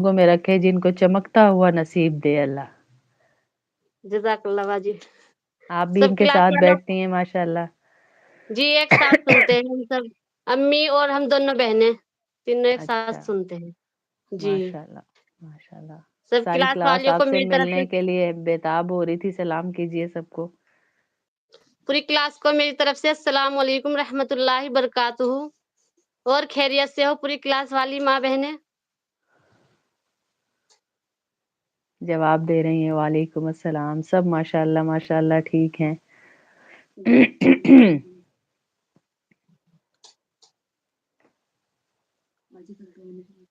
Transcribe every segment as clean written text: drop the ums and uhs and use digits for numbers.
लोगों में रखे जिनको चमकता हुआ नसीब दे अल्लाह। जज़ाकल्लाह बाजी। आप भी सब इनके क्लास साथ वालों बैठती हैं माशाल्लाह। जी, एक साथ सुनते हैं हम सब। अम्मी और हम दोनों बहनें, तीनों एक साथ अच्छा, सुनते हैं। जी, माशाल्लाह, माशाल्लाह। सब सारी क्लास क्लास वालियों को आपसे मेरी तरफ मिलने से के लिए बेताब हो रही थी, सलाम कीजिए सबको। पूरी क्लास को मेरी तरफ से अस्सलाम वालेकुम रहमतुल्लाहि बरकातुहू। और खैरियत से हो पूरी क्लास वाली माँ बहनें? जवाब दे रही हैं वालेकुम अस्सलाम, सब माशाल्लाह माशाल्लाह ठीक हैं।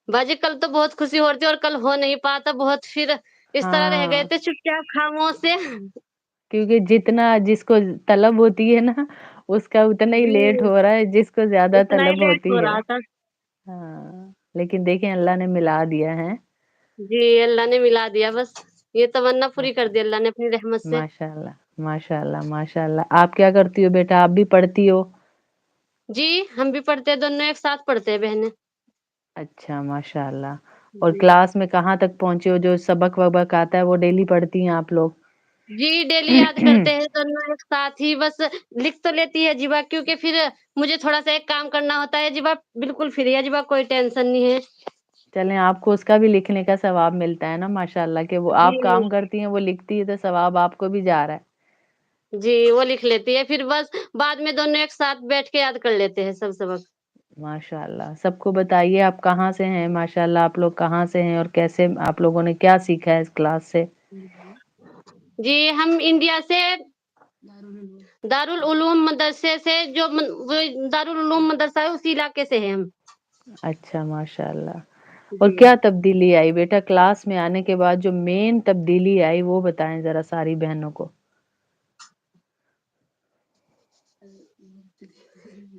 बाजी कल तो बहुत खुशी हो रही थी और कल हो नहीं पाता बहुत, फिर इस तरह रह गए हाँ, थे चुपचाप खामोश से। क्योंकि जितना जिसको तलब होती है ना, उसका उतना ही लेट जी, हो रहा है जिसको ज़्यादा इतना ही तलब लेट होती हो है। रहा था। हाँ, लेकिन देखें अल्लाह ने मिला दिया है। जी, अल्लाह ने मिला दिया बस। ये तमन्ना पूरी कर माशा दी अल्लाह ने अपनी रहमत से। माशाल्लाह, माशाल्लाह, माशाल्लाह। आप क्या करती हो बेटा? आप भी पढ़ती हो? जी, हम भी पढ़ते हैं, दोनों एक साथ पढ़ते हैं बहनें। अच्छा, माशाल्लाह। और जी। क्लास में कहाँ तक पहुँचे हो? जो सबक-वबक आता है वो डेली पढ़ती हैं आप लोग? जी, डेली याद करते हैं दोनों एक साथ ही, बस लिख तो लेती है जीबा, क्योंकि फिर मुझे थोड़ा-सा एक काम करना होता है, जीबा बिल्कुल फ्री है, जीबा कोई टेंशन नहीं है। चलें आपको उसका भी लिखने का सवाब मिलता है ना माशाल्लाह कि वो जी, आप काम करती हैं, वो लिखती है तो सवाब आपको भी जा रहा है। जी, वो लिख लेती है, फिर बस बाद में दोनों एक साथ बैठ के याद कर लेते हैं सब सबक। माशाल्लाह। सबको बताइए आप कहाँ से हैं? माशाल्लाह आप लोग कहाँ से हैं और कैसे आप लोगों ने क्या सीखा है इस क्लास से? जी, हम इंडिया से दारुल उलूम मदरसे से, जो वो दारुल उलूम मदरसा है उसी इलाके से हैं हम। अच्छा माशाल्लाह। और जी। क्या तब्दीली आई बेटा क्लास में आने के बाद जो मेन तब्दीली आई वो बताएं ज़रा सारी बहनों को?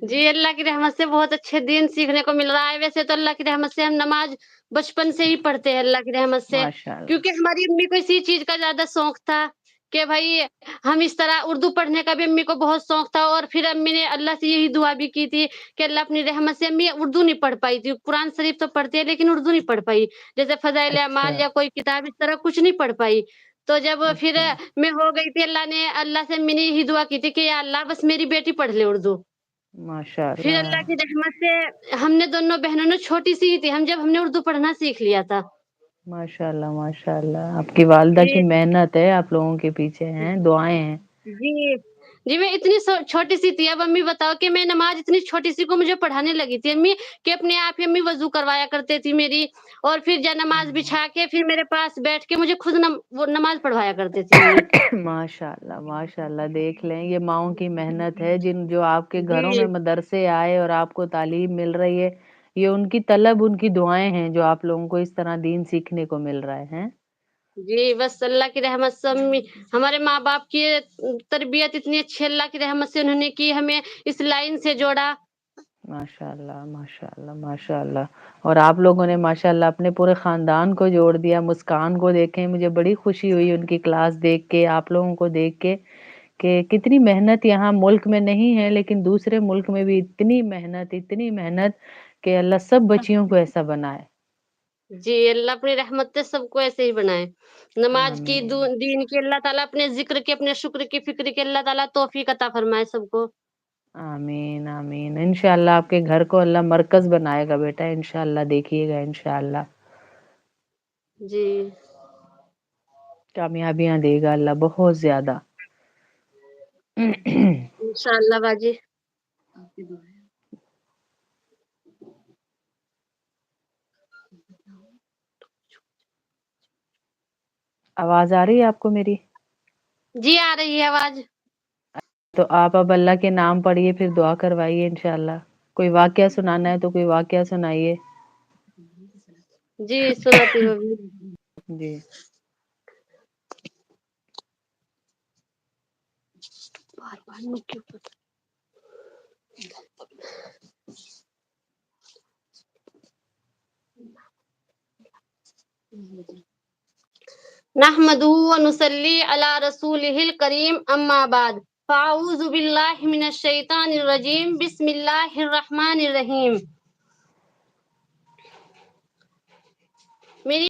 जी, अल्लाह की रहमत से बहुत अच्छे दीन सीखने को मिल रहा है। वैसे तो अल्लाह की रहमत से हम नमाज़ बचपन से ही पढ़ते हैं अल्लाह की रहमत से, माशाल्लाह, क्योंकि हमारी अम्मी को इसी चीज़ का ज़्यादा शौक था कि भई हम इस तरह उर्दू पढ़ने का भी अम्मी को बहुत शौक था, और फिर अम्मी ने अल्लाह से यही दुआ भी की थी कि अल्लाह अपनी रहमत से, अम्मी उर्दू नहीं पढ़ पाई थी, कुरान शरीफ तो पढ़ती है लेकिन उर्दू नहीं पढ़ पाई। जैसे फ़ज़ाइल अच्छा, अमाल या कोई किताब इस तरह कुछ नहीं पढ़ पाई। तो जब फिर अच्छा, मैं हो गई थी, अल्लाह से मैंने यही दुआ की थी कि या अल्लाह बस मेरी बेटी पढ़ ले उर्दू। फिर माशाल्लाह, अल्लाह की रहमत से हमने दोनों बहनों ने, छोटी-सी ही थी हम जब, हमने उर्दू पढ़ना सीख लिया था। माशाल्लाह, माशाल्लाह। आपकी वालिदा की जी, मेहनत है आप लोगों के पीछे हैं, दुआएँ हैं। जी। जी, मैं इतनी छोटी-सी थी, अब अम्मी बताओ कि मैं नमाज़ इतनी छोटी-सी को मुझे पढ़ाने लगी थी अम्मी, कि अपने आप ही अम्मी वज़ू करवाया करती थी मेरी, और फिर नमाज़ हुँ। बिछा के फिर मेरे पास बैठ के मुझे खुद वो नमाज़ पढ़वाया करती थी अम्मी। माशाल्लाह, माशाल्लाह देख लें ये माँओं की मेहनत है जिन जो आपके घरों में जी, मदरसे आए और आपको तालीम मिल रही है, ये उनकी तलब, उनकी दुआएँ हैं जो आप लोगों को इस तरह दीन सीखने को मिल रहा है, हैं? जी, बस अल्लाह की रहमत से अम्मी, हमारे माँ-बाप की तरबियत इतनी अच्छी अल्लाह की रहमत से उन्होंने की, हमें इस लाइन से जोड़ा। माशाल्लाह, माशाल्लाह, माशाल्लाह। और आप लोगों ने माशाल्लाह अपने पूरे ख़ानदान को जोड़ दिया। मुस्कान को देखें मुझे बड़ी खुशी हुई उनकी क्लास देख के, आप लोगों को देख के कि कितनी मेहनत यहाँ मुल्क में नहीं है लेकिन दूसरे मुल्क में भी इतनी मेहनत कि अल्लाह सब बच्चियों को ऐसा बनाए। जी, अल्लाह अपनी रहमत से सबको ऐसे ही बनाए। नमाज की, आमीन, दीन की अल्लाह ताला अपने ज़िक्र की, अपने शुक्र की, फ़िक्र की अल्लाह ताला तौफ़ीक अता फ़रमाए सबको। आमीन, आमीन। इंशाअल्लाह आपके घर को अल्लाह मरकज़ बनाएगा बेटा इंशाअल्लाह देखिएगा इंशाअल्लाह। जी, कामयाबियाँ देगा अल्लाह बहुत ज़्यादा। इंशाअल्लाह बाजी। आवाज़ आ रही है आपको मेरी? जी, आ रही है आवाज़। तो आप अब अल्लाह के नाम पढ़िए फिर दुआ करवाइए इंशाअल्लाह। कोई वाक़या सुनाना है तो कोई वाक़या सुनाइए। जी, सुनाती हूँ अभी। जी। बार-बार मुझ के ऊपर। नहमदुहु व नुसल्ली अला रसूलिहिल करीम, अम्मा बाद। फ़अऊज़ु बिल्लाहि मिनश शैतानिर रजीम, बिस्मिल्लाहिर रहमानिर रहीम। میری